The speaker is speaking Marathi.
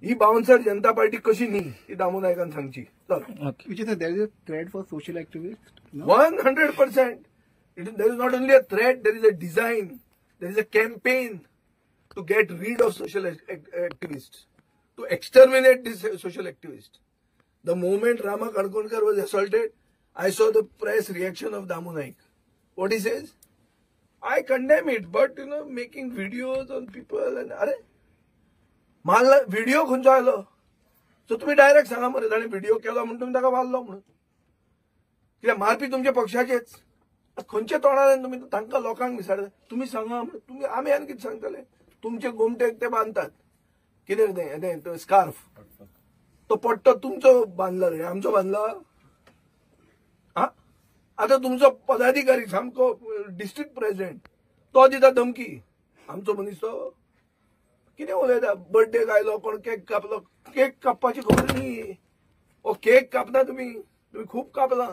ही बाउन्सर जनता पार्टी कशी न्ही ही दामू नायकान सांगची. चल. Which is there is a threat for social activists? No? 100%. There is not only a threat, there is a design, there is a campaign to get rid of social activists, to exterminate these social activists. The moment Rama Kadkonkar was assaulted, I saw the press reaction of Damu Naik. What he says? I condemn it, but making videos on people and अरे मारला व्हिडिओ खंयचो आयलो सो तुम्ही डायरेक्ट सांगा मरे ताणें व्हिडिओ केलो म्हणून तुम्ही ताका मारलो म्हणून. कित्याक मारपी तुमच्या पक्षाचेच खंयचे तोंडान तुम्ही तांकां लोकांक विचारता तुम्ही सांगा तुम्ही आमी आनी कितें सांगतले. तुमचे गोमटेक ते बांदतात कितें तें स्कार्फ तो पट्टो तुमचो बांदला रे आमचो बांदला. हा आता तुमचो पदाधिकारी सामको डिस्ट्रिक्ट प्रेसिडेंट तो दिता धमकी आमचो मनीस तो कितें उलयता. बर्थडे आयलो कोण केक कापलो केक कापपाची खबर न्ही. ओ केक कापना तुम्ही खूप कापला.